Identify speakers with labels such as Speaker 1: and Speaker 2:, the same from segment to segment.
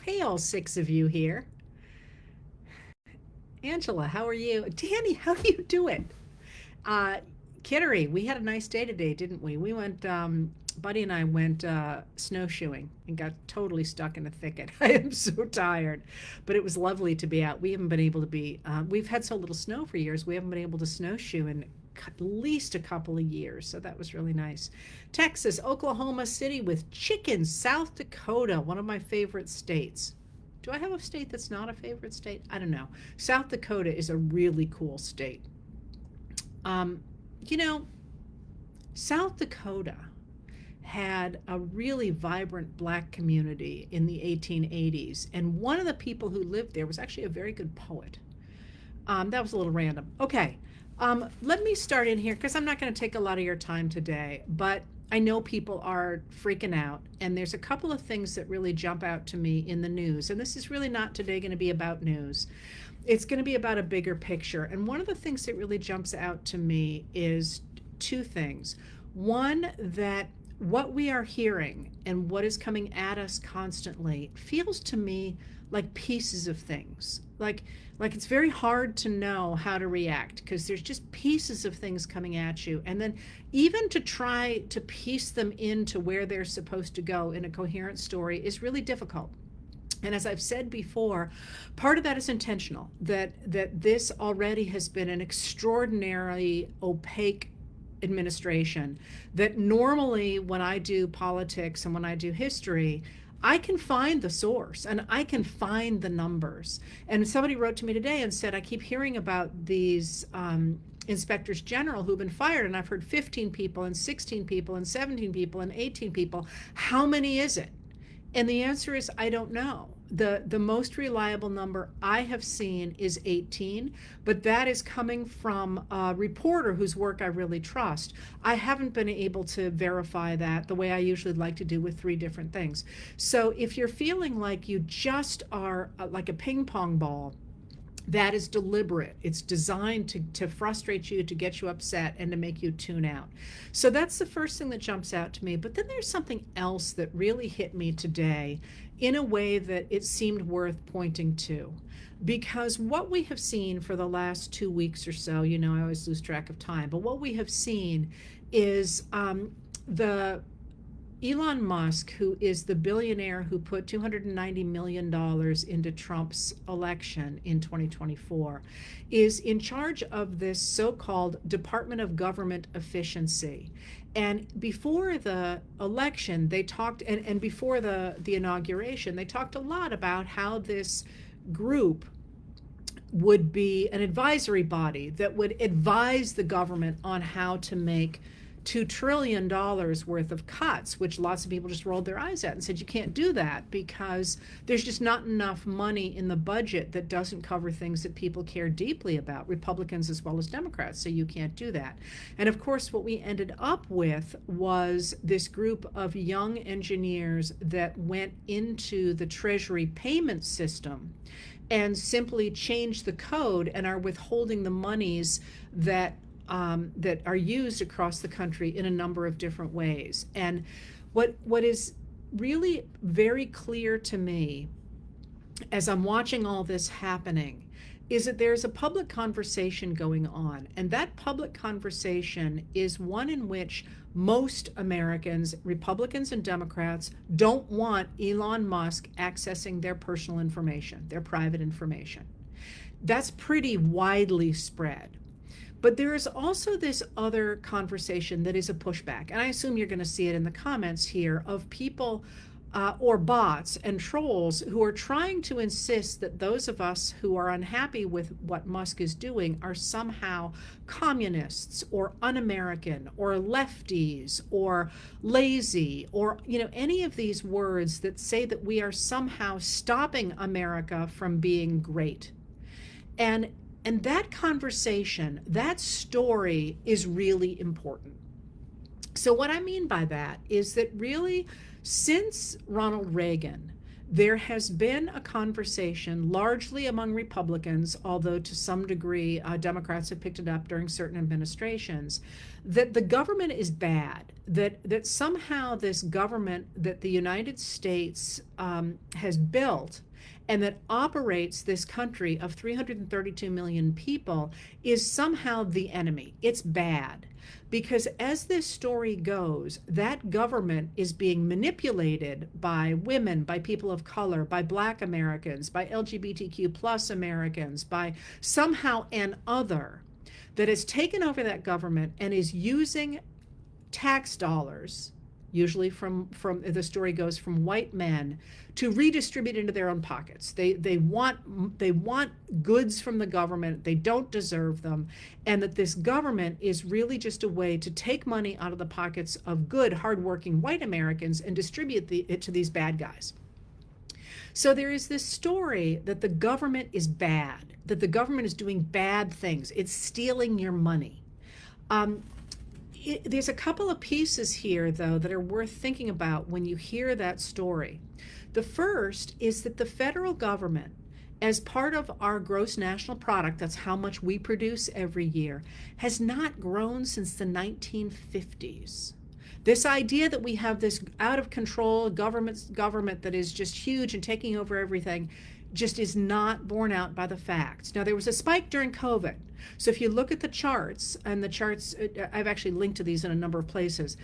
Speaker 1: Hey, all six of you here. Angela, how are you? Danny, how you doing? Uh, Kittery, we had a nice day today, didn't we? Buddy and I went snowshoeing and got totally stuck in a thicket. I am so tired, but it was lovely to be out. We haven't been able to we've had so little snow for years. We haven't been able to snowshoe in at least a couple of years. So that was really nice. Texas, Oklahoma City with chickens, South Dakota, one of my favorite states. Do I have a state that's not a favorite state? I don't know. South Dakota is a really cool state. Um, you know, South Dakota had a really vibrant black community in the 1880s, and one of the people who lived there was actually a very good poet. That was a little random. Okay, let me start in here because I'm not going to take a lot of your time today, but I know people are freaking out, and there's a couple of things that really jump out to me in the news. And this is really not today going to be about news, it's going to be about a bigger picture. And one of the things that really jumps out to me is two things. One, that what we are hearing and what is coming at us constantly feels to me like pieces of things. Like it's very hard to know how to react because there's just pieces of things coming at you. And then even to try to piece them into where they're supposed to go in a coherent story is really difficult. And as I've said before, part of that is intentional, that this already has been an extraordinarily opaque administration, that normally when I do politics and when I do history, I can find the source and I can find the numbers. And somebody wrote to me today and said, I keep hearing about these inspectors general who've been fired, and I've heard 15 people and 16 people and 17 people and 18 people. How many is it? And the answer is, I don't know. The most reliable number I have seen is 18, but that is coming from a reporter whose work I really trust. I haven't been able to verify that the way I usually like to do with three different things. So if you're feeling like you just are like a ping pong ball, that is deliberate. It's designed to frustrate you, to get you upset, and to make you tune out. So that's the first thing that jumps out to me. But then there's something else that really hit me today in a way that it seemed worth pointing to. Because what we have seen for the last 2 weeks or so, I always lose track of time, but what we have seen is the Elon Musk, who is the billionaire who put $290 million into Trump's election in 2024, is in charge of this so-called Department of Government Efficiency. And before the election, they talked, and before the inauguration, they talked a lot about how this group would be an advisory body that would advise the government on how to make $2 trillion worth of cuts, which lots of people just rolled their eyes at and said, you can't do that because there's just not enough money in the budget that doesn't cover things that people care deeply about, Republicans as well as Democrats, so you can't do that. And of course, what we ended up with was this group of young engineers that went into the Treasury payment system and simply changed the code and are withholding the monies that are used across the country in a number of different ways. And what is really very clear to me as I'm watching all this happening is that there's a public conversation going on. And that public conversation is one in which most Americans, Republicans and Democrats, don't want Elon Musk accessing their personal information, their private information. That's pretty widely spread. But there is also this other conversation that is a pushback. And I assume you're going to see it in the comments here of people or bots and trolls who are trying to insist that those of us who are unhappy with what Musk is doing are somehow communists or un-American or lefties or lazy or any of these words that say that we are somehow stopping America from being great. And that conversation, that story is really important. So what I mean by that is that really, since Ronald Reagan, There has been a conversation, largely among Republicans, although to some degree Democrats have picked it up during certain administrations, that the government is bad, that somehow this government that the United States has built and that operates this country of 332 million people is somehow the enemy. It's bad. Because as this story goes, that government is being manipulated by women, by people of color, by Black Americans, by LGBTQ plus Americans, by somehow an other that has taken over that government and is using tax dollars, usually from the story goes from white men, to redistribute into their own pockets. They want goods from the government. They don't deserve them, and that this government is really just a way to take money out of the pockets of good, hardworking white Americans and distribute it to these bad guys. So there is this story that the government is bad, that the government is doing bad things. It's stealing your money. There's a couple of pieces here, though, that are worth thinking about when you hear that story. The first is that the federal government, as part of our gross national product, that's how much we produce every year, has not grown since the 1950s. This idea that we have this out of control government that is just huge and taking over everything just is not borne out by the facts. Now, there was a spike during COVID. So if you look at the charts, and the charts, I've actually linked to these in a number of places,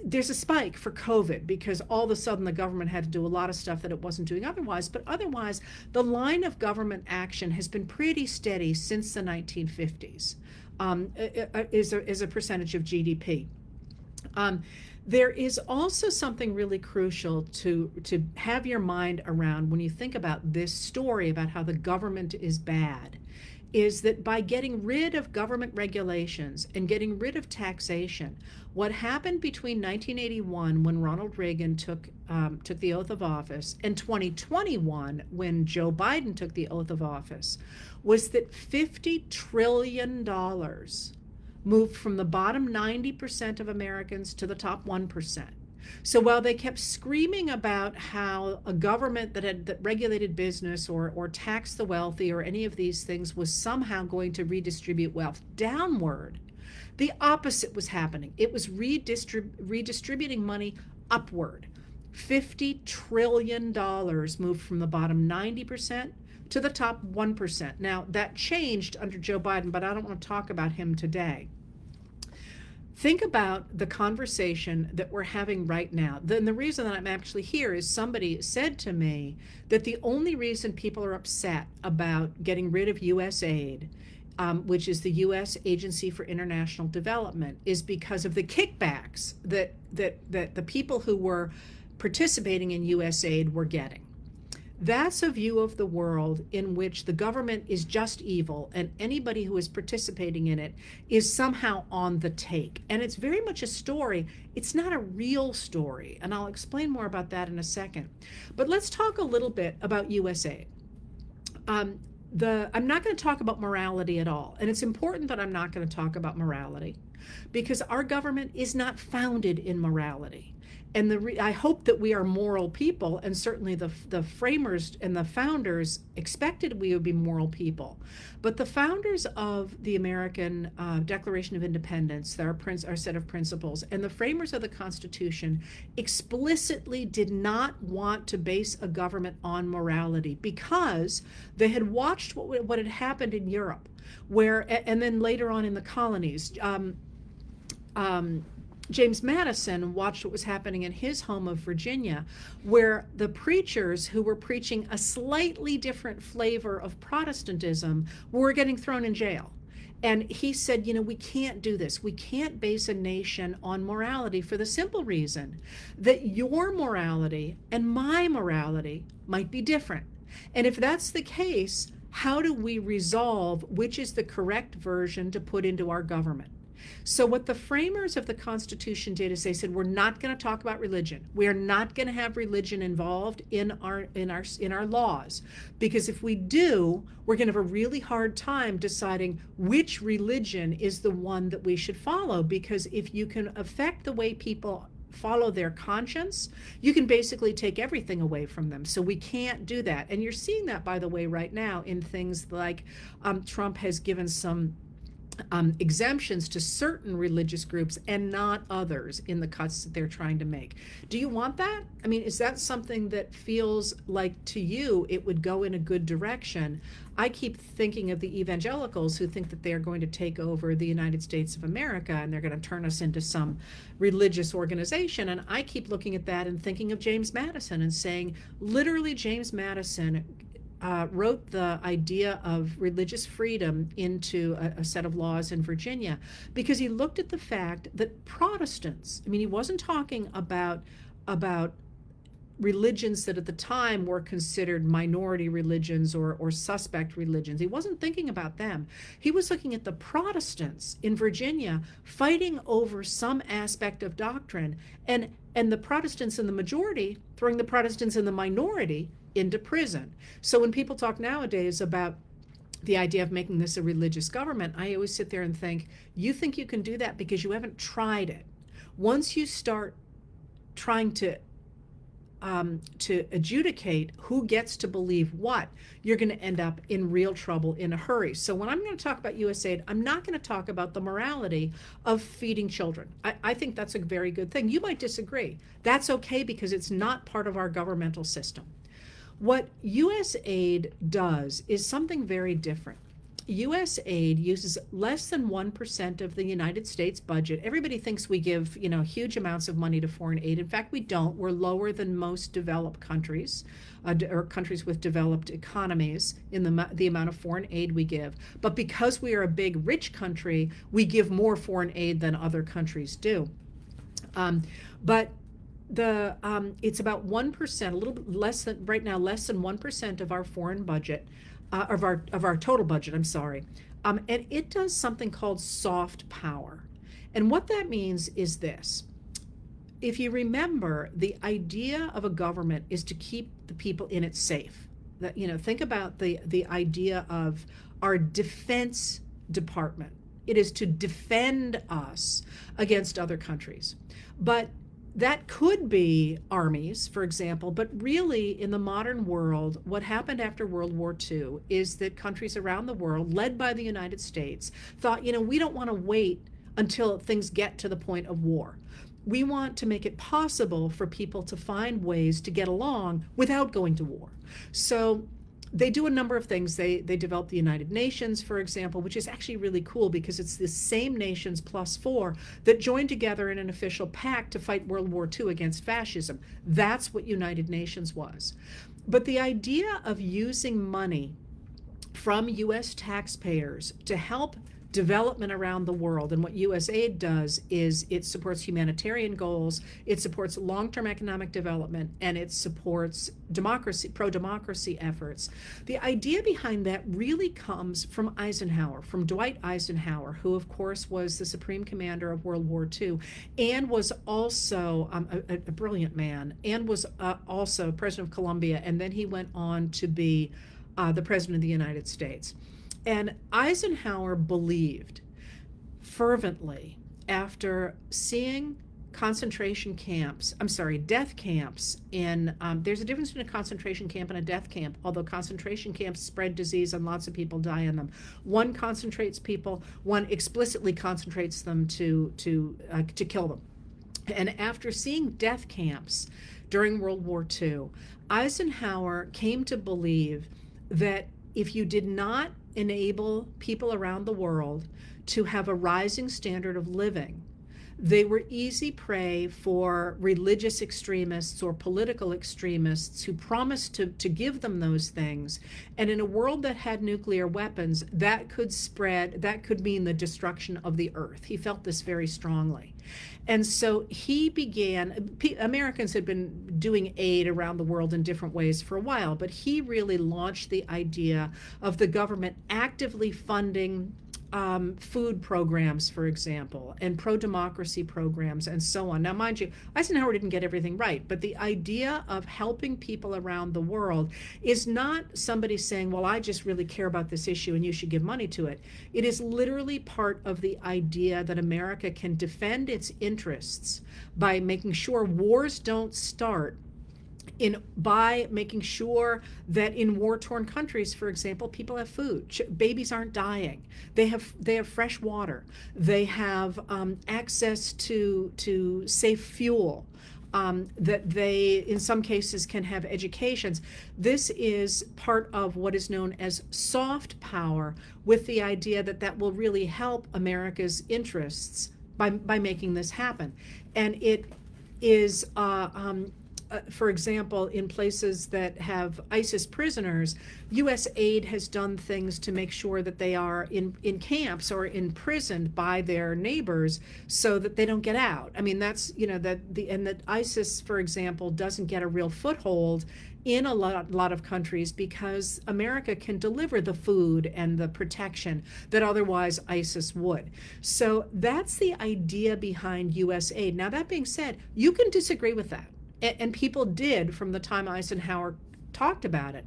Speaker 1: there's a spike for COVID because all of a sudden the government had to do a lot of stuff that it wasn't doing otherwise. But otherwise, the line of government action has been pretty steady since the 1950s, is a percentage of GDP. There is also something really crucial to have your mind around when you think about this story about how the government is bad, is that by getting rid of government regulations and getting rid of taxation, what happened between 1981, when Ronald Reagan took the oath of office, and 2021, when Joe Biden took the oath of office, was that $50 trillion moved from the bottom 90% of Americans to the top 1%. So while they kept screaming about how a government that regulated business or taxed the wealthy or any of these things was somehow going to redistribute wealth downward, the opposite was happening. It was redistributing money upward. $50 trillion moved from the bottom 90% to the top 1%. Now, that changed under Joe Biden, but I don't want to talk about him today. Think about the conversation that we're having right now. Then the reason that I'm actually here is somebody said to me that the only reason people are upset about getting rid of USAid, which is the U.S. Agency for International Development, is because of the kickbacks that the people who were participating in USAid were getting. That's a view of the world in which the government is just evil and anybody who is participating in it is somehow on the take. And it's very much a story. It's not a real story. And I'll explain more about that in a second. But let's talk a little bit about USAid. I'm not going to talk about morality at all. And it's important that I'm not going to talk about morality because our government is not founded in morality. And I hope that we are moral people, and certainly the framers and the founders expected we would be moral people. But the founders of the American Declaration of Independence, our set of principles, and the framers of the Constitution explicitly did not want to base a government on morality because they had watched what had happened in Europe, and then later on in the colonies. James Madison watched what was happening in his home of Virginia, where the preachers who were preaching a slightly different flavor of Protestantism were getting thrown in jail. And he said, we can't do this. We can't base a nation on morality for the simple reason that your morality and my morality might be different. And if that's the case, how do we resolve which is the correct version to put into our government? So what the framers of the Constitution did is they said, we're not going to talk about religion. We are not going to have religion involved in our laws, because if we do, we're going to have a really hard time deciding which religion is the one that we should follow. Because if you can affect the way people follow their conscience, you can basically take everything away from them. So we can't do that. And you're seeing that, by the way, right now in things like Trump has given some exemptions to certain religious groups and not others in the cuts that they're trying to make. Do you want that? I mean, is that something that feels like to you it would go in a good direction? I keep thinking of the evangelicals who think that they're going to take over the United States of America and they're going to turn us into some religious organization. And I keep looking at that and thinking of James Madison and saying, literally, James Madison wrote the idea of religious freedom into a set of laws in Virginia because he looked at the fact that Protestants, I mean, he wasn't talking about religions that at the time were considered minority religions or suspect religions. He wasn't thinking about them. He was looking at the Protestants in Virginia fighting over some aspect of doctrine, and the Protestants in the majority throwing the Protestants in the minority into prison. So when people talk nowadays about the idea of making this a religious government, I always sit there and think, you think you can do that because you haven't tried it. Once you start trying to adjudicate who gets to believe what, you're going to end up in real trouble in a hurry. So when I'm going to talk about USAID, I'm not going to talk about the morality of feeding children. I think that's a very good thing. You might disagree. That's okay because it's not part of our governmental system. What USAID does is something very different. USAID uses less than 1% of the United States budget. Everybody thinks we give, huge amounts of money to foreign aid. In fact, we don't. We're lower than most developed countries, or countries with developed economies in the amount of foreign aid we give. But because we are a big, rich country, we give more foreign aid than other countries do. But it's about 1%, a little bit less than right now, less than 1% of our foreign budget, of our total budget. I'm sorry, and it does something called soft power, and what that means is this: if you remember, the idea of a government is to keep the people in it safe. That think about the idea of our defense department. It is to defend us against other countries, but that could be armies, for example, but really in the modern world, what happened after World War II is that countries around the world, led by the United States, thought, we don't want to wait until things get to the point of war. We want to make it possible for people to find ways to get along without going to war. So they do a number of things. They developed the United Nations, for example, which is actually really cool because it's the same nations plus 4 that joined together in an official pact to fight World War II against fascism. That's what United Nations was. But the idea of using money from U.S. taxpayers to help development around the world, and what USAID does is it supports humanitarian goals, it supports long-term economic development, and it supports democracy, pro-democracy efforts. The idea behind that really comes from Eisenhower, from Dwight Eisenhower, who of course was the supreme commander of World War II and was also a brilliant man, and was also president of Colombia, and then he went on to be the president of the United States. And Eisenhower believed fervently, after seeing death camps there's a difference between a concentration camp and a death camp, although concentration camps spread disease and lots of people die in them. One concentrates people, one explicitly concentrates them to kill them. And after seeing death camps during World War II, Eisenhower came to believe that if you did not enable people around the world to have a rising standard of living, they were easy prey for religious extremists or political extremists who promised to give them those things. And in a world that had nuclear weapons, that could mean the destruction of the earth. He felt this very strongly. And so Americans had been doing aid around the world in different ways for a while, but he really launched the idea of the government actively funding food programs, for example, and pro-democracy programs and so on. Now, mind you, Eisenhower didn't get everything right, but the idea of helping people around the world is not somebody saying, well, I just really care about this issue and you should give money to it. It is literally part of the idea that America can defend its interests by making sure wars don't start, by making sure that in war-torn countries, for example, people have food, babies aren't dying, they have fresh water, they have access to safe fuel, that they in some cases can have educations. This is part of what is known as soft power, with the idea that that will really help America's interests by making this happen. And it is for example, in places that have ISIS prisoners, USAid has done things to make sure that they are in camps or imprisoned by their neighbors so that they don't get out. I mean, that's, that ISIS, for example, doesn't get a real foothold in a lot of countries because America can deliver the food and the protection that otherwise ISIS would. So that's the idea behind USAid. Now, that being said, you can disagree with that. And people did from the time Eisenhower talked about it.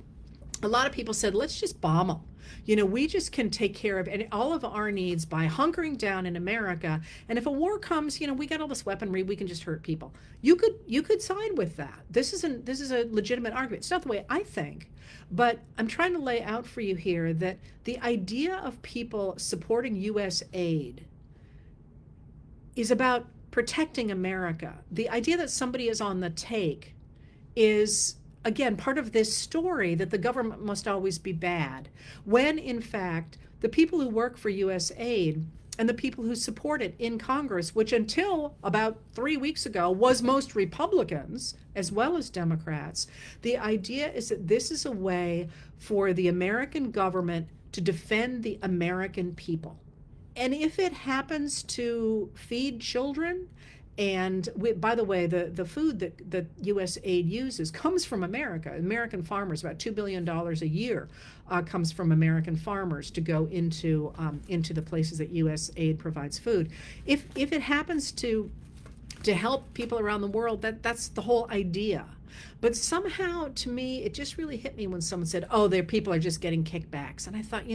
Speaker 1: A lot of people said, let's just bomb them. We just can take care of all of our needs by hunkering down in America. And if a war comes, we got all this weaponry, we can just hurt people. You could side with that. This is a legitimate argument. It's not the way I think, but I'm trying to lay out for you here that the idea of people supporting U.S. aid is about protecting America. The idea that somebody is on the take is, again, part of this story that the government must always be bad, when in fact the people who work for USAid and the people who support it in Congress, which until about 3 weeks ago was most Republicans as well as Democrats, the idea is that this is a way for the American government to defend the American people. And if it happens to feed children, and by the way, the food that USAid uses comes from America. American farmers, about $2 billion a year comes from American farmers to go into the places that USAid provides food. If it happens to help people around the world, that's the whole idea. But somehow, to me, it just really hit me when someone said, oh, their people are just getting kickbacks. And I thought,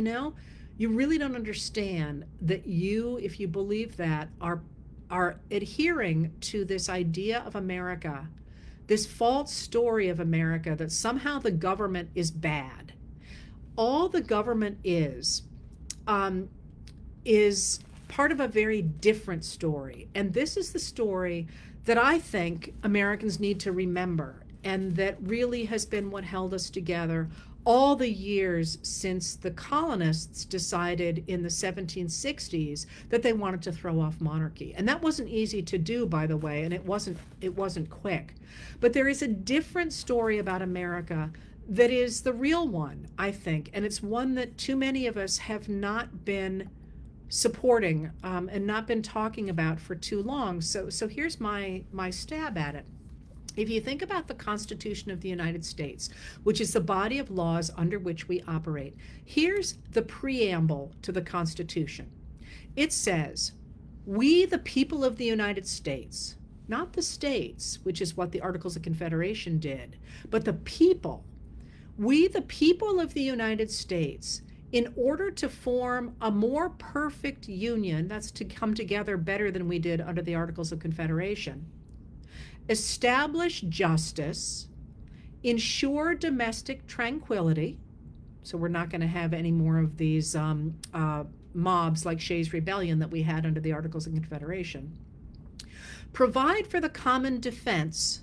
Speaker 1: you really don't understand that you, if you believe that, are adhering to this idea of America, this false story of America, that somehow the government is bad. All the government is part of a very different story. And this is the story that I think Americans need to remember, and that really has been what held us together all the years since the colonists decided in the 1760s that they wanted to throw off monarchy. And that wasn't easy to do, by the way, and it wasn't quick. But there is a different story about America that is the real one, I think, and it's one that too many of us have not been supporting and not been talking about for too long. So here's my stab at it. If you think about the Constitution of the United States, which is the body of laws under which we operate, here's the preamble to the Constitution. It says, we, the people of the United States, not the states, which is what the Articles of Confederation did, but the people, we, the people of the United States, in order to form a more perfect union, that's to come together better than we did under the Articles of Confederation, establish justice, ensure domestic tranquility, so we're not going to have any more of these mobs like Shays' Rebellion that we had under the Articles of Confederation, provide for the common defense,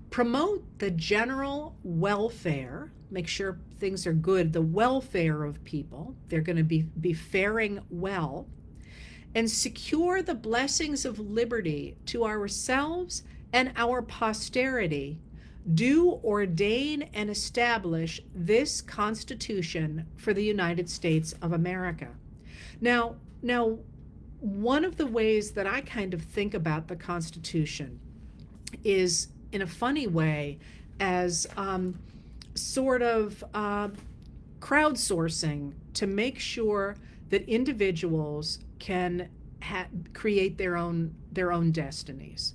Speaker 1: promote the general welfare, make sure things are good, the welfare of people, they're going to be faring well, and secure the blessings of liberty to ourselves and our posterity, do ordain and establish this Constitution for the United States of America. Now, one of the ways that I kind of think about the Constitution is in a funny way as sort of crowdsourcing to make sure that individuals can create their own destinies.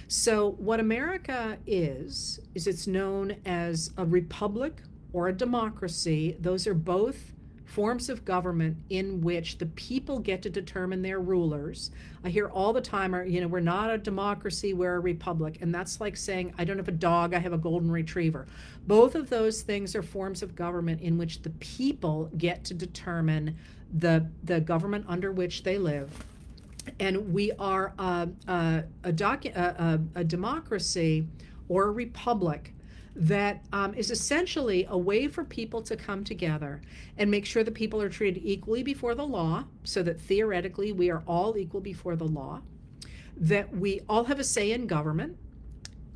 Speaker 1: So what America is it's known as a republic or a democracy. Those are both forms of government in which the people get to determine their rulers. I hear all the time, we're not a democracy, we're a republic. And that's like saying, I don't have a dog, I have a golden retriever. Both of those things are forms of government in which the people get to determine the government under which they live. And we are a democracy or a republic that is essentially a way for people to come together and make sure that people are treated equally before the law, so that theoretically we are all equal before the law, that we all have a say in government,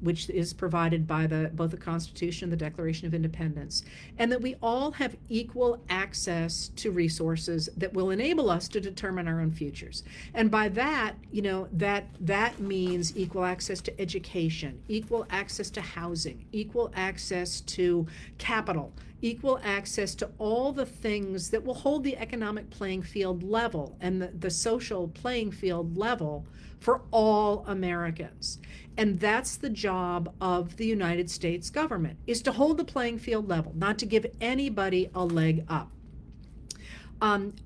Speaker 1: which is provided by both the Constitution and the Declaration of Independence, and that we all have equal access to resources that will enable us to determine our own futures. And by that, that means equal access to education, equal access to housing, equal access to capital, equal access to all the things that will hold the economic playing field level and the social playing field level for all Americans. And that's the job of the United States government, is to hold the playing field level, not to give anybody a leg up.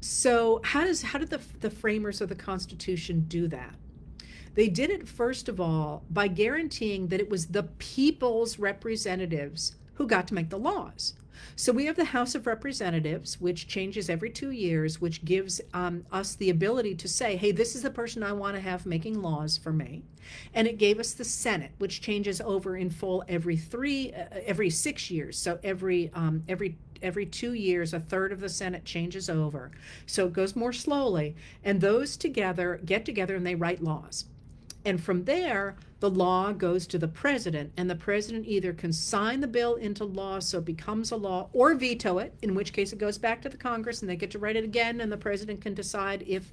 Speaker 1: So how did the framers of the Constitution do that? They did it, first of all, by guaranteeing that it was the people's representatives who got to make the laws. So we have the House of Representatives, which changes every 2 years, which gives us the ability to say, hey, this is the person I want to have making laws for me. And it gave us the Senate, which changes over in full every 6 years. So every 2 years, a third of the Senate changes over. So it goes more slowly. And those get together and they write laws. And from there, the law goes to the president, and the president either can sign the bill into law so it becomes a law, or veto it, in which case it goes back to the Congress and they get to write it again, and the president can decide if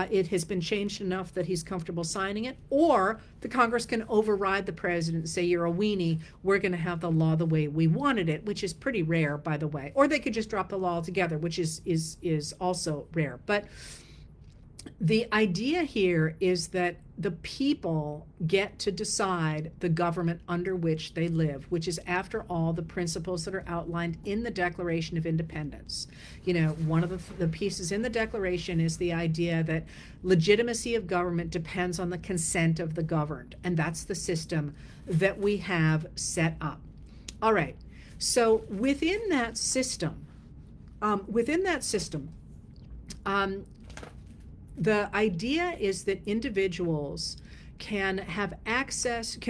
Speaker 1: it has been changed enough that he's comfortable signing it, or the Congress can override the president and say, you're a weenie, we're going to have the law the way we wanted it, which is pretty rare, by the way. Or they could just drop the law altogether, which is also rare. But the idea here is that the people get to decide the government under which they live, which is, after all, the principles that are outlined in the Declaration of Independence. One of the pieces in the Declaration is the idea that legitimacy of government depends on the consent of the governed, and that's the system that we have set up. All right, so within that system, the idea is that individuals can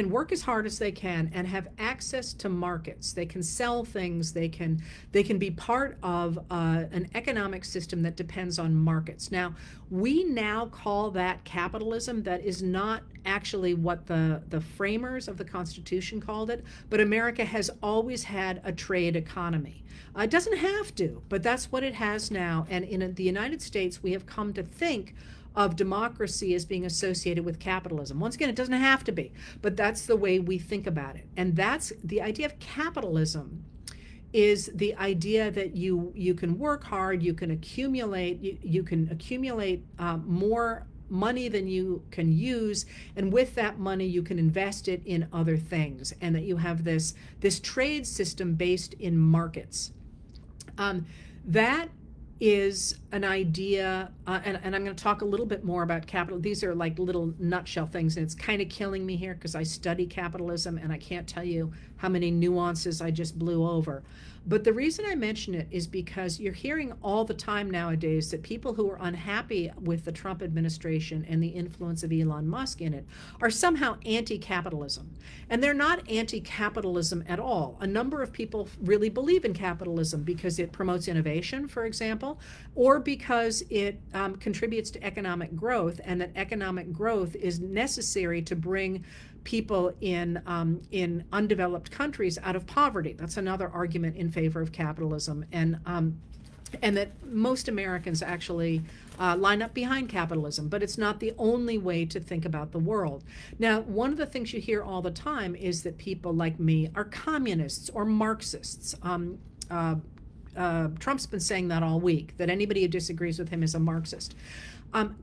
Speaker 1: work as hard as they can and have access to markets. They can sell things. They can be part of an economic system that depends on markets. Now, we now call that capitalism. That is not actually what the framers of the Constitution called it, but America has always had a trade economy. It doesn't have to, but that's what it has now. And in the United States, we have come to think of democracy as being associated with capitalism. Once again, it doesn't have to be, but that's the way we think about it. And that's the idea of capitalism, is the idea that you can work hard, you can accumulate, you can accumulate more money than you can use, and with that money you can invest it in other things, and that you have this trade system based in markets. That is an idea, and I'm going to talk a little bit more about capital. These are like little nutshell things, and it's kind of killing me here because I study capitalism and I can't tell you how many nuances I just blew over. But the reason I mention it is because you're hearing all the time nowadays that people who are unhappy with the Trump administration and the influence of Elon Musk in it are somehow anti-capitalism. And they're not anti-capitalism at all. A number of people really believe in capitalism because it promotes innovation, for example, or because it contributes to economic growth, and that economic growth is necessary to bring people in undeveloped countries out of poverty. That's another argument in favor of capitalism, and that most Americans actually line up behind capitalism, but it's not the only way to think about the world. Now, one of the things you hear all the time is that people like me are communists or Marxists. Trump's been saying that all week, that anybody who disagrees with him is a Marxist.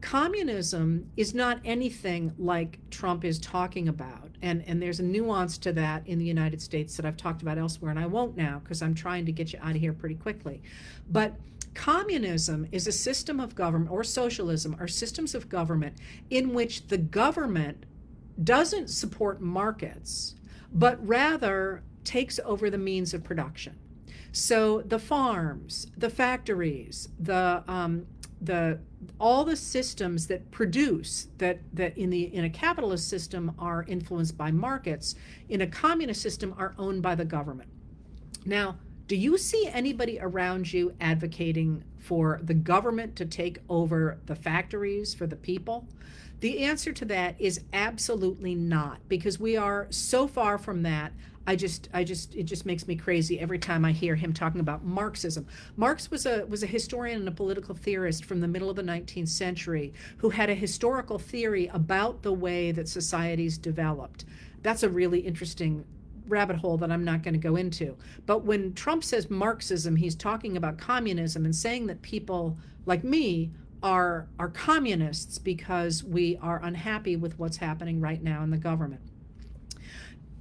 Speaker 1: Communism is not anything like Trump is talking about. And there's a nuance to that in the United States that I've talked about elsewhere, and I won't now because I'm trying to get you out of here pretty quickly. But communism is a system of government, or socialism are systems of government in which the government doesn't support markets, but rather takes over the means of production. So the farms, the factories, the all the systems that produce that in a capitalist system are influenced by markets, in a communist system are owned by the government. Now, do you see anybody around you advocating for the government to take over the factories for the people? The answer to that is absolutely not, because we are so far from that. It just makes me crazy every time I hear him talking about Marxism. Marx was a historian and a political theorist from the middle of the 19th century who had a historical theory about the way that societies developed. That's a really interesting rabbit hole that I'm not going to go into. But when Trump says Marxism, he's talking about communism and saying that people like me are communists because we are unhappy with what's happening right now in the government.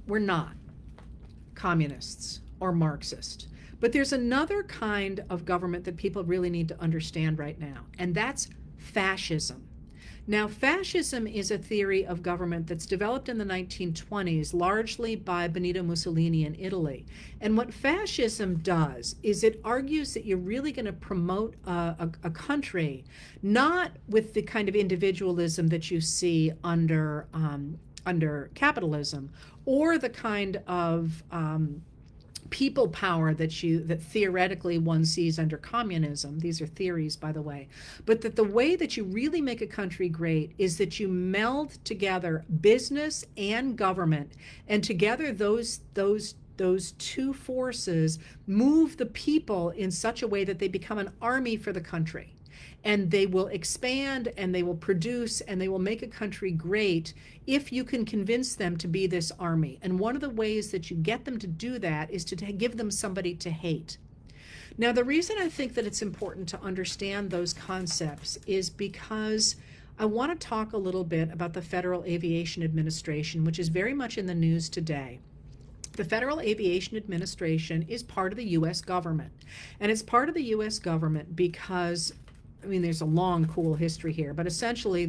Speaker 1: We're not communists or Marxist. But there's another kind of government that people really need to understand right now, and that's fascism. Now, fascism is a theory of government that's developed in the 1920s, largely by Benito Mussolini in Italy. And what fascism does is it argues that you're really going to promote a country, not with the kind of individualism that you see under capitalism, or the kind of people power that theoretically one sees under communism. These are theories, by the way. But that the way that you really make a country great is that you meld together business and government, and together those two forces move the people in such a way that they become an army for the country. And they will expand, and they will produce, and they will make a country great if you can convince them to be this army. And one of the ways that you get them to do that is to give them somebody to hate. Now, the reason I think that it's important to understand those concepts is because I want to talk a little bit about the Federal Aviation Administration, which is very much in the news today. The Federal Aviation Administration is part of the U.S. government. And it's part of the U.S. government because, I mean, there's a long, cool history here, but essentially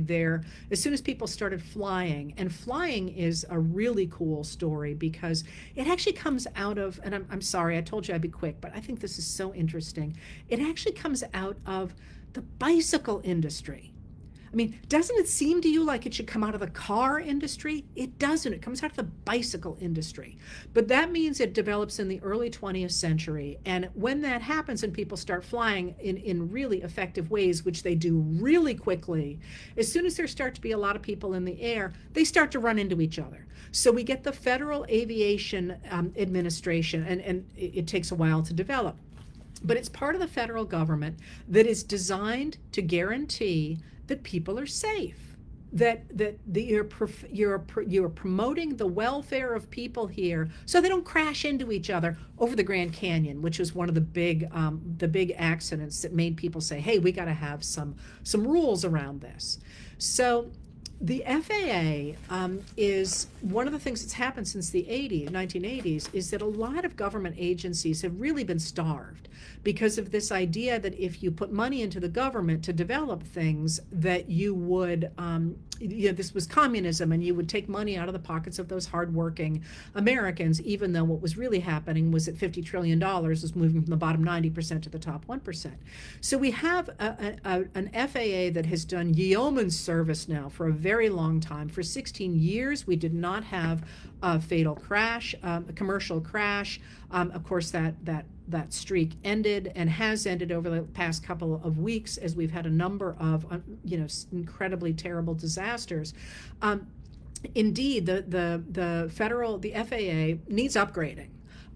Speaker 1: as soon as people started flying, and flying is a really cool story because it actually comes out of, and I'm sorry, I told you I'd be quick, but I think this is so interesting. It actually comes out of the bicycle industry. I mean, doesn't it seem to you like it should come out of the car industry? It doesn't. It comes out of the bicycle industry. But that means it develops in the early 20th century. And when that happens and people start flying in really effective ways, which they do really quickly, as soon as there start to be a lot of people in the air, they start to run into each other. So we get the Federal Aviation Administration, and it takes a while to develop. But it's part of the federal government that is designed to guarantee that people are safe, that you're promoting the welfare of people here so they don't crash into each other over the Grand Canyon, which was one of the big accidents that made people say, hey, we got to have some rules around this. So the FAA is one of the things that's happened since the 1980s is that a lot of government agencies have really been starved because of this idea that if you put money into the government to develop things, that you would, this was communism, and you would take money out of the pockets of those hardworking Americans, even though what was really happening was that $50 trillion was moving from the bottom 90% to the top 1%. So we have an FAA that has done yeoman's service now for a very long time. For 16 years, we did not have a fatal crash, a commercial crash. Of course, that streak ended and has ended over the past couple of weeks as we've had a number of incredibly terrible disasters. Indeed, the FAA needs upgrading.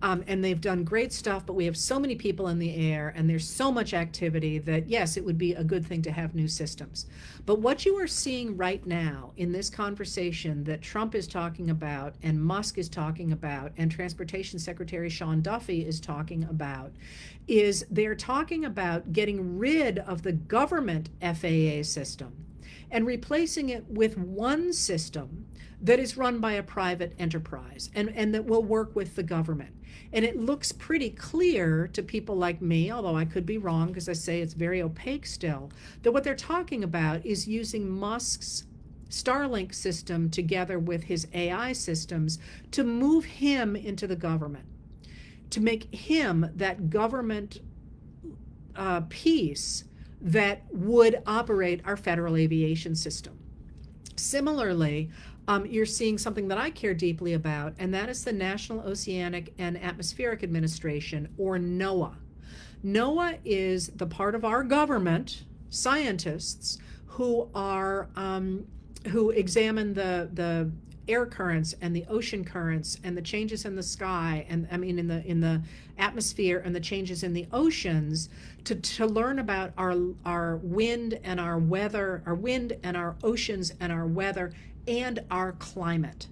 Speaker 1: And they've done great stuff, but we have so many people in the air and there's so much activity that, yes, it would be a good thing to have new systems. But what you are seeing right now in this conversation that Trump is talking about and Musk is talking about and Transportation Secretary Sean Duffy is talking about is they're talking about getting rid of the government FAA system and replacing it with one system that is run by a private enterprise and that will work with the government. And it looks pretty clear to people like me, although I could be wrong because I say it's very opaque still, that what they're talking about is using Musk's Starlink system together with his AI systems to move him into the government, to make him that government piece that would operate our federal aviation system. Similarly, you're seeing something that I care deeply about, and that is the National Oceanic and Atmospheric Administration, or NOAA. NOAA is the part of our government, scientists, who are who examine the air currents and the ocean currents and the changes in the sky and in the atmosphere and the changes in the oceans to learn about our wind and our weather, our wind and our oceans and our weather and our climate.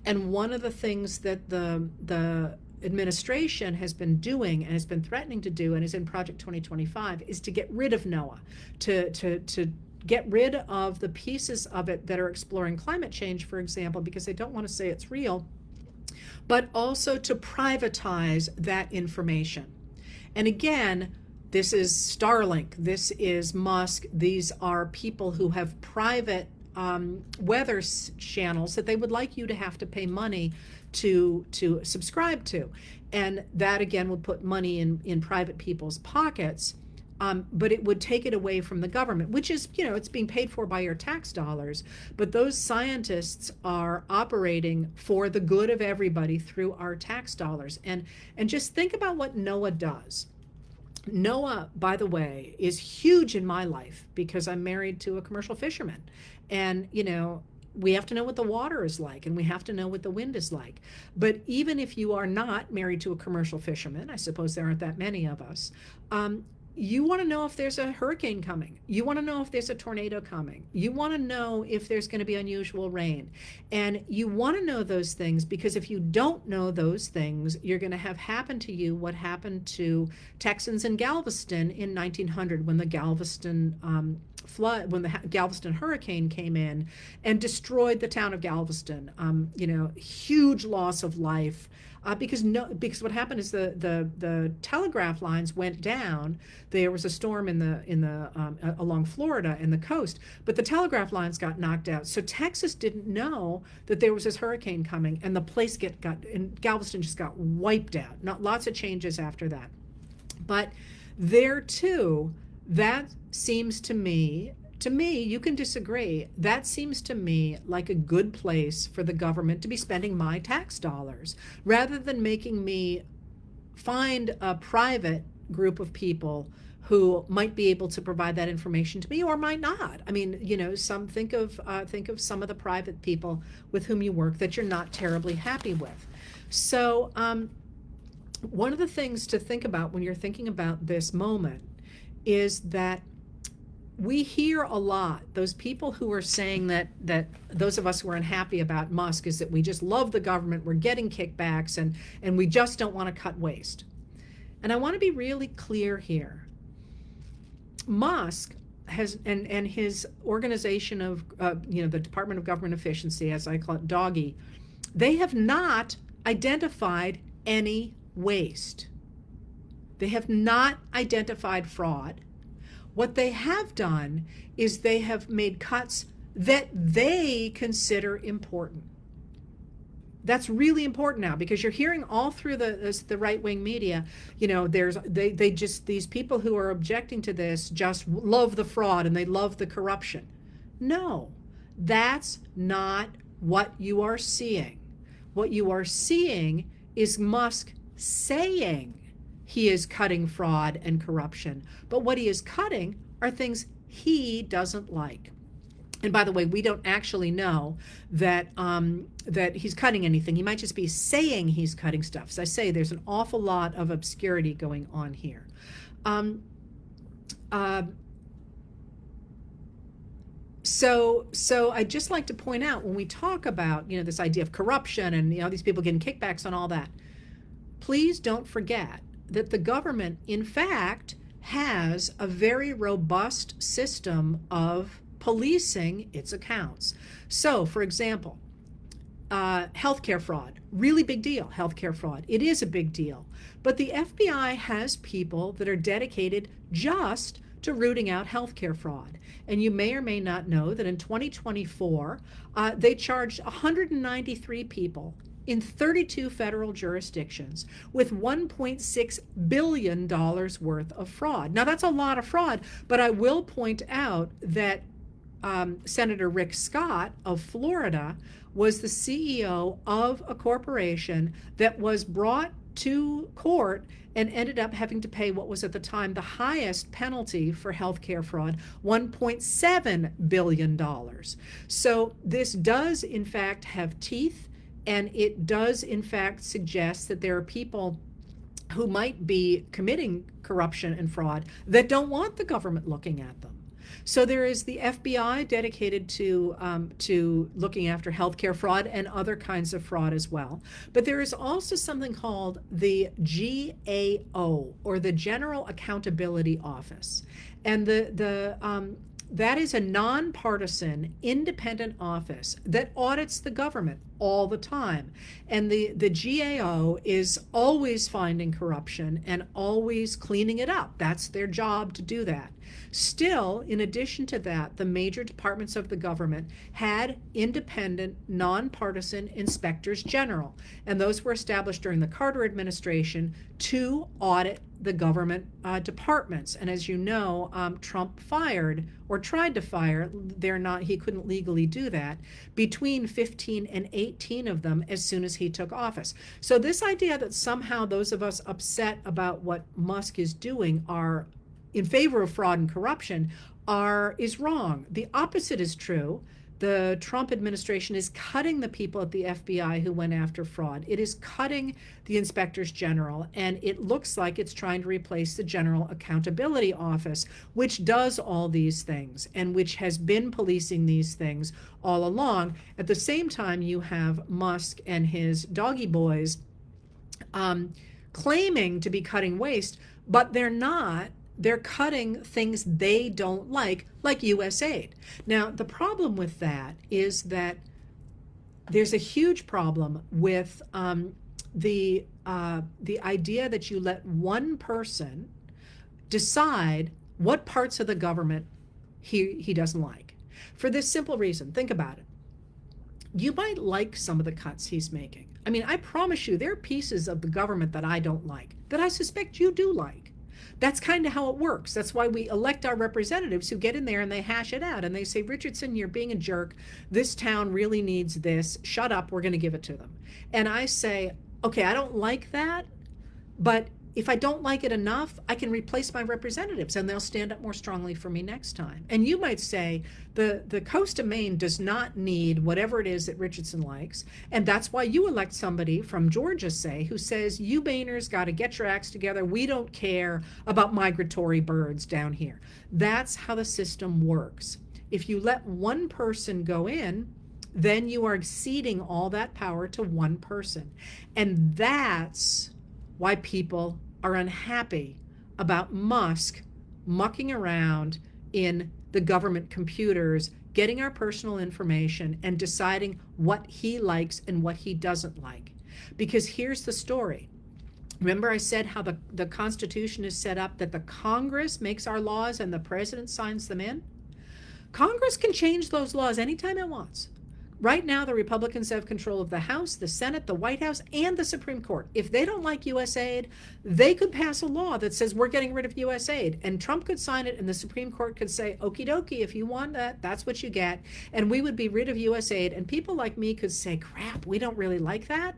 Speaker 1: And one of the things that the administration has been doing and has been threatening to do and is in Project 2025 is to get rid of NOAA, to get rid of the pieces of it that are exploring climate change, for example, because they don't want to say it's real, but also to privatize that information. And again, this is Starlink, this is Musk, these are people who have private weather channels that they would like you to have to pay money to subscribe to. And that again would put money in private people's pockets. But it would take it away from the government, which is, it's being paid for by your tax dollars. But those scientists are operating for the good of everybody through our tax dollars. And just think about what NOAA does. NOAA, by the way, is huge in my life because I'm married to a commercial fisherman. And, we have to know what the water is like and we have to know what the wind is like. But even if you are not married to a commercial fisherman, I suppose there aren't that many of us, you want to know if there's a hurricane coming. You want to know if there's a tornado coming. You want to know if there's going to be unusual rain. And you want to know those things because if you don't know those things, you're going to have happen to you what happened to Texans in Galveston in 1900 when the Galveston when the Galveston hurricane came in and destroyed the town of Galveston. Huge loss of life. Because what happened is the telegraph lines went down. There was a storm along Florida and the coast, but the telegraph lines got knocked out. So Texas didn't know that there was this hurricane coming, and the place and Galveston just got wiped out. Not lots of changes after that, but there too, that seems to me, you can disagree, that seems to me like a good place for the government to be spending my tax dollars rather than making me find a private group of people who might be able to provide that information to me or might not. Think of some of the private people with whom you work that you're not terribly happy with. So one of the things to think about when you're thinking about this moment is that we hear a lot, those people who are saying that those of us who are unhappy about Musk is that we just love the government, we're getting kickbacks, and we just don't want to cut waste. And I want to be really clear here. Musk has, and his organization of, the Department of Government Efficiency, as I call it, DOGGY, they have not identified any waste. They have not identified fraud. What they have done is they have made cuts that they consider important. That's really important now because you're hearing all through the right-wing media, these people who are objecting to this just love the fraud and they love the corruption. No, that's not what you are seeing. What you are seeing is Musk saying he is cutting fraud and corruption. But what he is cutting are things he doesn't like. And by the way, we don't actually know that he's cutting anything. He might just be saying he's cutting stuff. As I say, there's an awful lot of obscurity going on here. Um, uh, so I'd just like to point out, when we talk about, this idea of corruption and, these people getting kickbacks and all that, please don't forget that the government, in fact, has a very robust system of policing its accounts. So, for example, healthcare fraud, really big deal. Healthcare fraud, it is a big deal. But the FBI has people that are dedicated just to rooting out healthcare fraud. And you may or may not know that in 2024, they charged 193 people in 32 federal jurisdictions with $1.6 billion worth of fraud. Now, that's a lot of fraud, but I will point out that Senator Rick Scott of Florida was the CEO of a corporation that was brought to court and ended up having to pay what was at the time the highest penalty for healthcare fraud, $1.7 billion. So this does, in fact, have teeth, and it does, in fact, suggest that there are people who might be committing corruption and fraud that don't want the government looking at them. So there is the FBI dedicated to looking after healthcare fraud and other kinds of fraud as well. But there is also something called the GAO, or the General Accountability Office, and that is a nonpartisan, independent office that audits the government all the time. And the GAO is always finding corruption and always cleaning it up. That's their job, to do that. Still, in addition to that, the major departments of the government had independent, nonpartisan inspectors general. And those were established during the Carter administration to audit the government departments. And as you know, Trump fired, or tried to fire, he couldn't legally do that, between 15 and 18 of them as soon as he took office. So this idea that somehow those of us upset about what Musk is doing are in favor of fraud and corruption is wrong. The opposite is true. The Trump administration is cutting the people at the FBI who went after fraud. It is cutting the inspectors general, and it looks like it's trying to replace the General Accountability Office, which does all these things and which has been policing these things all along. At the same time, you have Musk and his doggy boys claiming to be cutting waste, but they're not. They're cutting things they don't like USAid. Now, the problem with that is that there's a huge problem with the idea that you let one person decide what parts of the government he doesn't like. For this simple reason, think about it. You might like some of the cuts he's making. I mean, I promise you, there are pieces of the government that I don't like, that I suspect you do like. That's kind of how it works. That's why we elect our representatives, who get in there and they hash it out and they say, Richardson, you're being a jerk. This town really needs this. Shut up. We're going to give it to them. And I say, okay, I don't like that, but if I don't like it enough, I can replace my representatives and they'll stand up more strongly for me next time. And you might say the coast of Maine does not need whatever it is that Richardson likes. And that's why you elect somebody from Georgia, say, who says, you Mainers got to get your acts together. We don't care about migratory birds down here. That's how the system works. If you let one person go in, then you are ceding all that power to one person. And that's why people are unhappy about Musk mucking around in the government computers, getting our personal information, and deciding what he likes and what he doesn't like. Because here's the story. Remember I said how the Constitution is set up, that the Congress makes our laws and the president signs them in? Congress can change those laws anytime it wants. Right now, the Republicans have control of the House, the Senate, the White House, and the Supreme Court. If they don't like USAid, they could pass a law that says we're getting rid of USAid. And Trump could sign it, and the Supreme Court could say, okie dokie, if you want that, that's what you get. And we would be rid of USAid. And people like me could say, crap, we don't really like that.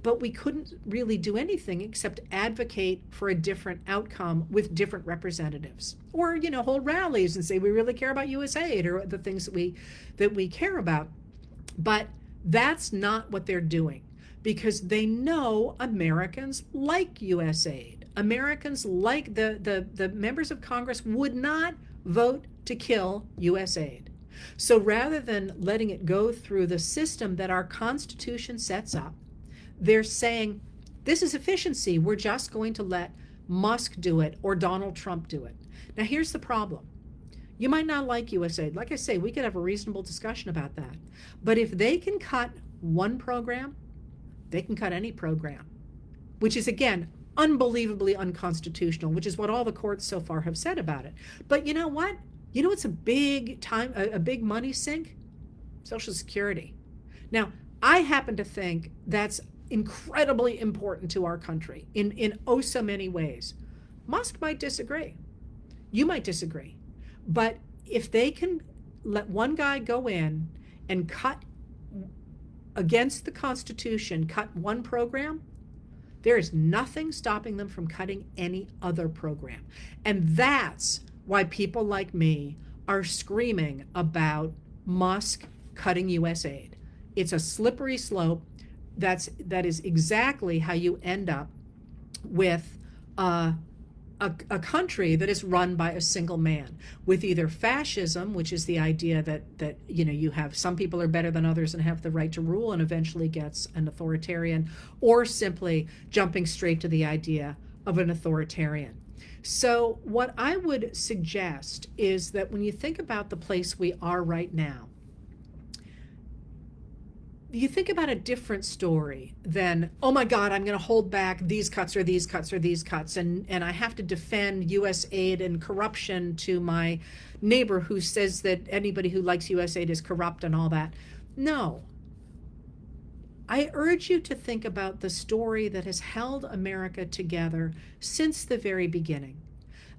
Speaker 1: but we couldn't really do anything except advocate for a different outcome with different representatives, or hold rallies and say we really care about USAid or the things that we care about. But that's not what they're doing, because they know Americans like USAid. Americans like the members of Congress would not vote to kill USAid. So rather than letting it go through the system that our Constitution sets up, they're saying, this is efficiency. We're just going to let Musk do it or Donald Trump do it. Now, here's the problem. You might not like USAID. Like I say, we could have a reasonable discussion about that. But if they can cut one program, they can cut any program, which is, again, unbelievably unconstitutional, which is what all the courts so far have said about it. But you know what? It's a big money sink? Social Security. Now, I happen to think that's incredibly important to our country in oh so many ways. Musk might disagree. You might disagree. But if they can let one guy go in and cut against the Constitution, cut one program, there is nothing stopping them from cutting any other program. And that's why people like me are screaming about Musk cutting USAID. It's a slippery slope. That is exactly how you end up with a country that is run by a single man, with either fascism, which is the idea that you have some people are better than others and have the right to rule, and eventually gets an authoritarian, or simply jumping straight to the idea of an authoritarian. So what I would suggest is that when you think about the place we are right now, you think about a different story than, oh my God, I'm going to hold back these cuts or these cuts or these cuts, and I have to defend USAID and corruption to my neighbor who says that anybody who likes USAID is corrupt and all that. No. I urge you to think about the story that has held America together since the very beginning.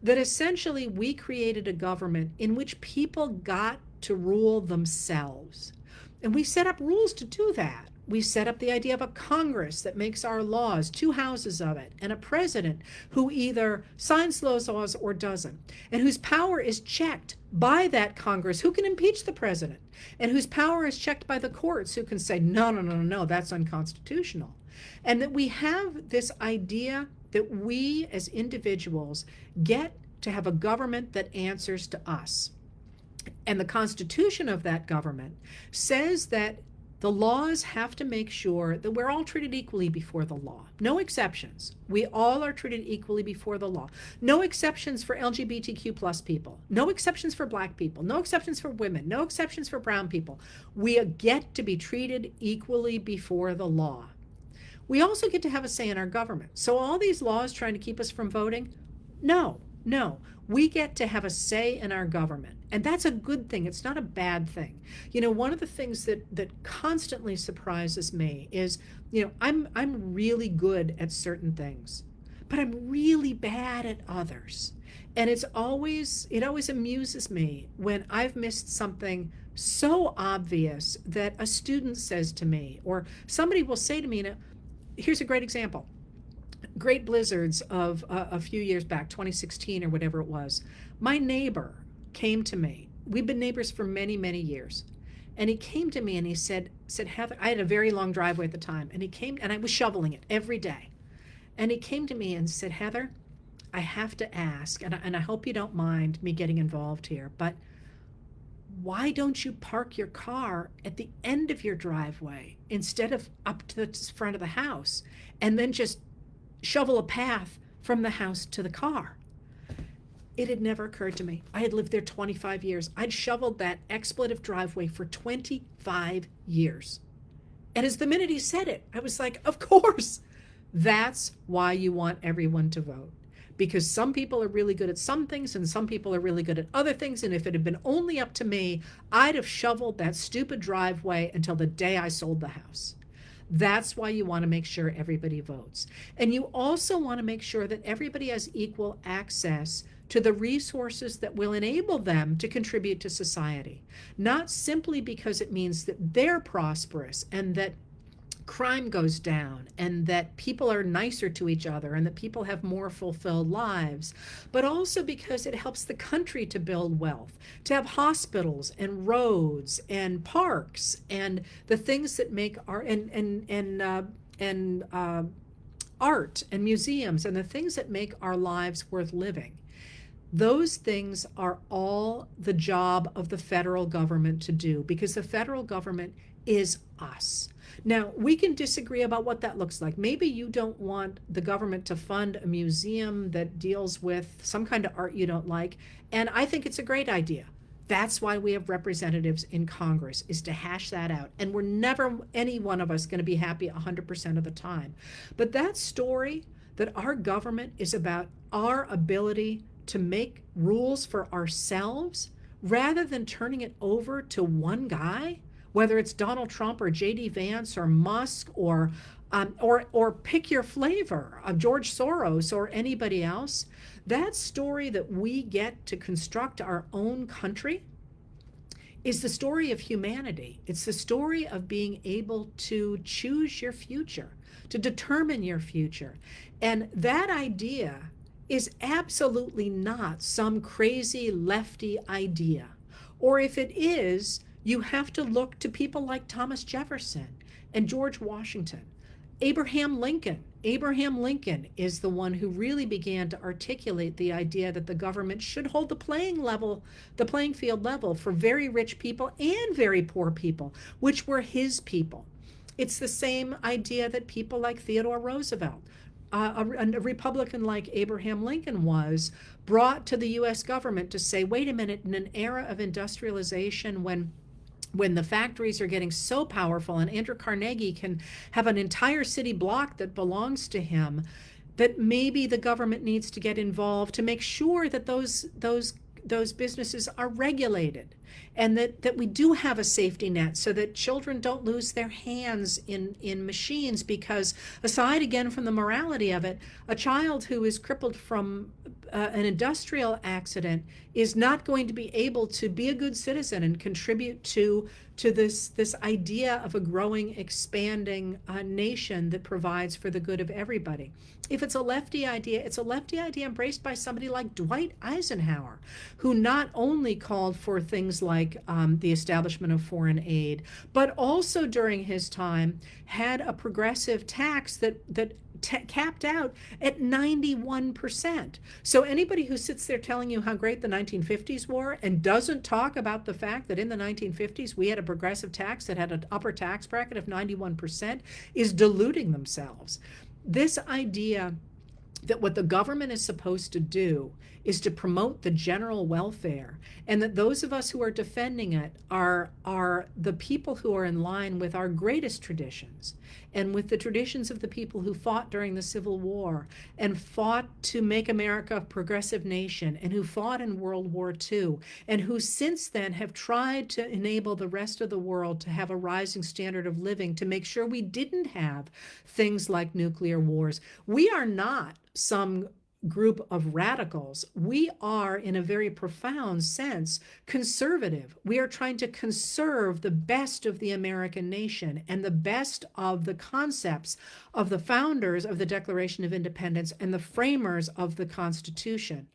Speaker 1: That essentially we created a government in which people got to rule themselves. And we set up rules to do that. We set up the idea of a Congress that makes our laws, 2 houses of it, and a president who either signs those laws or doesn't, and whose power is checked by that Congress, who can impeach the president, and whose power is checked by the courts, who can say, no, that's unconstitutional. And that we have this idea that we as individuals get to have a government that answers to us. And the Constitution of that government says that the laws have to make sure that we're all treated equally before the law. No exceptions. We all are treated equally before the law. No exceptions for LGBTQ plus people. No exceptions for black people. No exceptions for women. No exceptions for brown people. We get to be treated equally before the law. We also get to have a say in our government. So all these laws trying to keep us from voting? No. We get to have a say in our government. And that's a good thing. It's not a bad thing. One of the things that constantly surprises me is, I'm really good at certain things, but I'm really bad at others. And it always amuses me when I've missed something so obvious that a student says to me, or somebody will say to me, here's a great example. Great blizzards of a few years back, 2016 or whatever it was. My neighbor came to me. We've been neighbors for many, many years. And he came to me and he said, Heather, I had a very long driveway at the time. And he came, and I was shoveling it every day. And he came to me and said, Heather, I have to ask, and I hope you don't mind me getting involved here, but why don't you park your car at the end of your driveway instead of up to the front of the house, and then just shovel a path from the house to the car? It had never occurred to me. I had lived there 25 years. I'd shoveled that expletive driveway for 25 years. And as the minute he said it, I was like, of course. That's why you want everyone to vote. Because some people are really good at some things and some people are really good at other things. And if it had been only up to me, I'd have shoveled that stupid driveway until the day I sold the house. That's why you want to make sure everybody votes. And you also want to make sure that everybody has equal access to the resources that will enable them to contribute to society. Not simply because it means that they're prosperous and that crime goes down and that people are nicer to each other and that people have more fulfilled lives, but also because it helps the country to build wealth, to have hospitals and roads and parks and the things that make our art and museums and the things that make our lives worth living. Those things are all the job of the federal government to do, because the federal government is us. Now, we can disagree about what that looks like. Maybe you don't want the government to fund a museum that deals with some kind of art you don't like, and I think it's a great idea. That's why we have representatives in Congress, is to hash that out. And we're never, any one of us, going to be happy 100% of the time. But that story that our government is about our ability to make rules for ourselves rather than turning it over to one guy, whether it's Donald Trump or J.D. Vance or Musk or pick your flavor of George Soros or anybody else, that story that we get to construct our own country is the story of humanity. It's the story of being able to choose your future, to determine your future. And that idea is absolutely not some crazy lefty idea. Or if it is, you have to look to people like Thomas Jefferson and George Washington. Abraham Lincoln. Abraham Lincoln is the one who really began to articulate the idea that the government should hold the playing field level for very rich people and very poor people, which were his people. It's the same idea that people like Theodore Roosevelt, a Republican like Abraham Lincoln was, brought to the U.S. government to say, wait a minute, in an era of industrialization when the factories are getting so powerful and Andrew Carnegie can have an entire city block that belongs to him, that maybe the government needs to get involved to make sure that those businesses are regulated and that we do have a safety net so that children don't lose their hands in machines, because aside again from the morality of it, a child who is crippled from an industrial accident is not going to be able to be a good citizen and contribute to this idea of a growing, expanding nation that provides for the good of everybody. If it's a lefty idea, it's a lefty idea embraced by somebody like Dwight Eisenhower, who not only called for things like the establishment of foreign aid, but also during his time had a progressive tax that capped out at 91%. So anybody who sits there telling you how great the 1950s were and doesn't talk about the fact that in the 1950s we had a progressive tax that had an upper tax bracket of 91% is deluding themselves. This idea that what the government is supposed to do is to promote the general welfare, and that those of us who are defending it are the people who are in line with our greatest traditions and with the traditions of the people who fought during the Civil War and fought to make America a progressive nation and who fought in World War II and who since then have tried to enable the rest of the world to have a rising standard of living to make sure we didn't have things like nuclear wars. We are not some group of radicals. We are, in a very profound sense, conservative. We are trying to conserve the best of the American nation and the best of the concepts of the founders of the Declaration of Independence and the framers of the Constitution.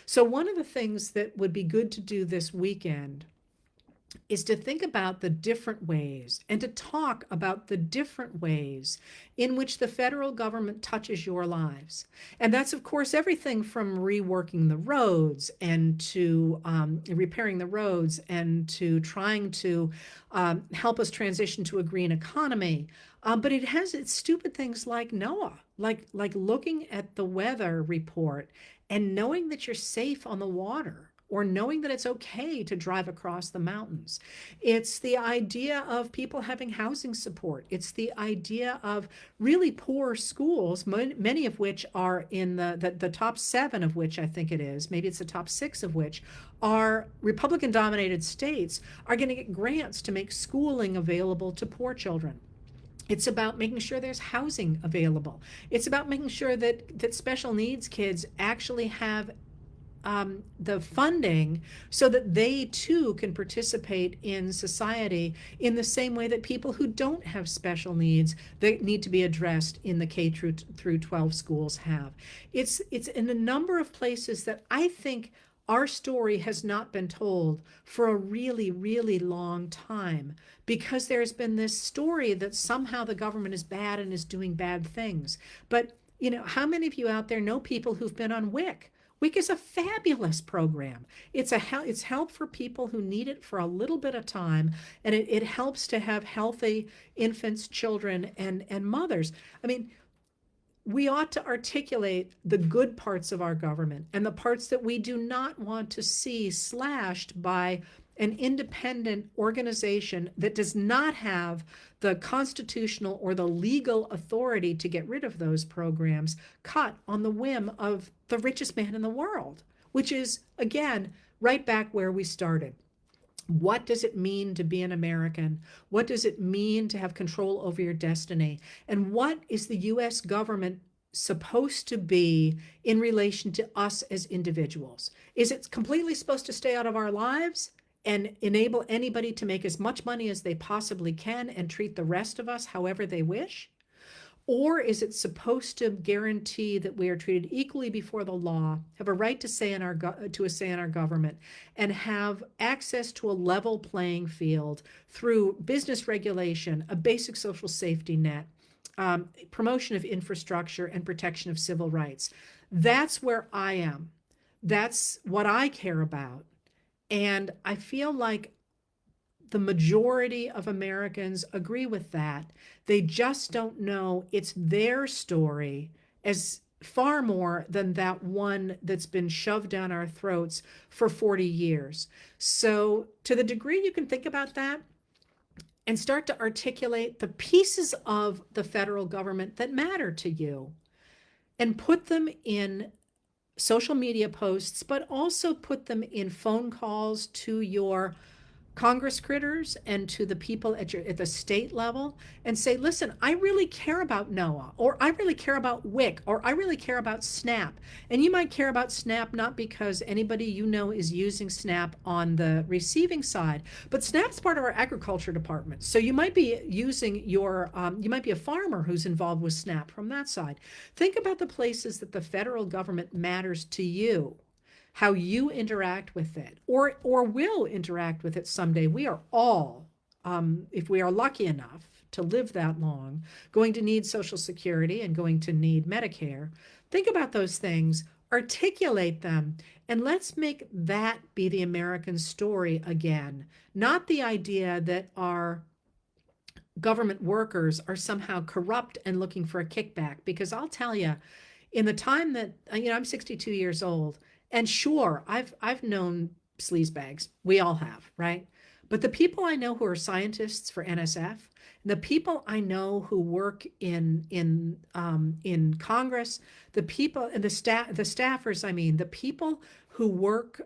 Speaker 1: So one of the things that would be good to do this weekend is to think about the different ways and to talk about the different ways in which the federal government touches your lives. And that's, of course, everything from reworking the roads and to repairing the roads and to trying to help us transition to a green economy. But it has its stupid things like NOAA, like looking at the weather report and knowing that you're safe on the water, or knowing that it's okay to drive across the mountains. It's the idea of people having housing support. It's the idea of really poor schools, many of which are in the top 7 of which I think it is, maybe it's the top 6 of which are Republican-dominated states, are going to get grants to make schooling available to poor children. It's about making sure there's housing available. It's about making sure that special needs kids actually have the funding so that they too can participate in society in the same way that people who don't have special needs that need to be addressed in the K through 12 schools have. It's in a number of places that I think our story has not been told for a really, really long time because there's been this story that somehow the government is bad and is doing bad things. But, how many of you out there know people who've been on WIC? WIC is a fabulous program. It's help for people who need it for a little bit of time, and it helps to have healthy infants, children, and mothers. I mean, we ought to articulate the good parts of our government and the parts that we do not want to see slashed by an independent organization that does not have the constitutional or the legal authority to get rid of those programs cut on the whim of the richest man in the world, which is, again, right back where we started. What does it mean to be an American? What does it mean to have control over your destiny? And what is the US government supposed to be in relation to us as individuals? Is it completely supposed to stay out of our lives and enable anybody to make as much money as they possibly can and treat the rest of us however they wish? Or is it supposed to guarantee that we are treated equally before the law, have a right to say in our to a say in our government, and have access to a level playing field through business regulation, a basic social safety net, promotion of infrastructure, and protection of civil rights? That's where I am. That's what I care about. And I feel like the majority of Americans agree with that. They just don't know it's their story as far more than that one that's been shoved down our throats for 40 years. So, to the degree you can think about that and start to articulate the pieces of the federal government that matter to you and put them in social media posts, but also put them in phone calls to your Congress critters and to the people at the state level and say, listen, I really care about NOAA, or I really care about WIC, or I really care about SNAP. And you might care about SNAP not because anybody you know is using SNAP on the receiving side, but SNAP's part of our agriculture department. So you might be using you might be a farmer who's involved with SNAP from that side. Think about the places that the federal government matters to you, how you interact with it, or will interact with it someday. We are all, if we are lucky enough to live that long, going to need Social Security and going to need Medicare. Think about those things, articulate them, and let's make that be the American story again, not the idea that our government workers are somehow corrupt and looking for a kickback. Because I'll tell you, in the time that, I'm 62 years old, and sure, I've known sleazebags. We all have, right? But the people I know who are scientists for NSF, and the people I know who work in Congress, the people and the staffers, the people who work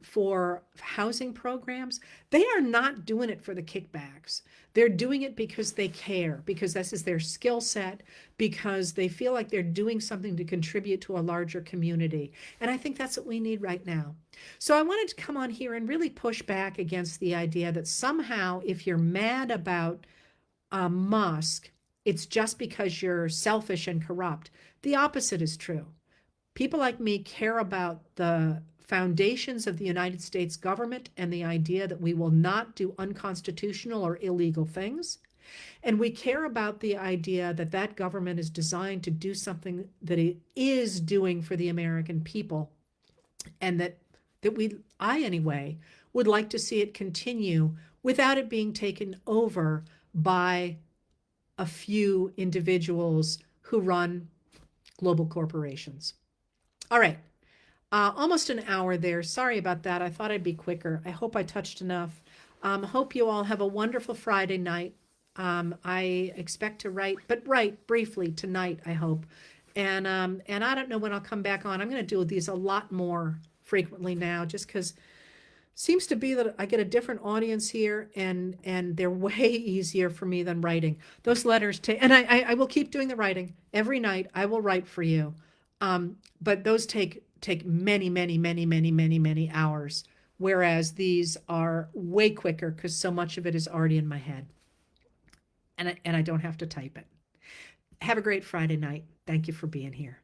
Speaker 1: for housing programs, they are not doing it for the kickbacks. They're doing it because they care, because this is their skill set, because they feel like they're doing something to contribute to a larger community. And I think that's what we need right now. So I wanted to come on here and really push back against the idea that somehow if you're mad about Musk, it's just because you're selfish and corrupt. The opposite is true. People like me care about the foundations of the United States government and the idea that we will not do unconstitutional or illegal things. And we care about the idea that that government is designed to do something that it is doing for the American people, and that I anyway, would like to see it continue without it being taken over by a few individuals who run global corporations. All right. Almost an hour there. Sorry about that. I thought I'd be quicker. I hope I touched enough. Hope you all have a wonderful Friday night. I expect to write briefly tonight, I hope. And I don't know when I'll come back on. I'm going to do these a lot more frequently now, just because seems to be that I get a different audience here, and they're way easier for me than writing. Those letters and I will keep doing the writing every night. I will write for you. But those take many, many, many, many, many, many hours, whereas these are way quicker because so much of it is already in my head, and I don't have to type it. Have a great Friday night. Thank you for being here.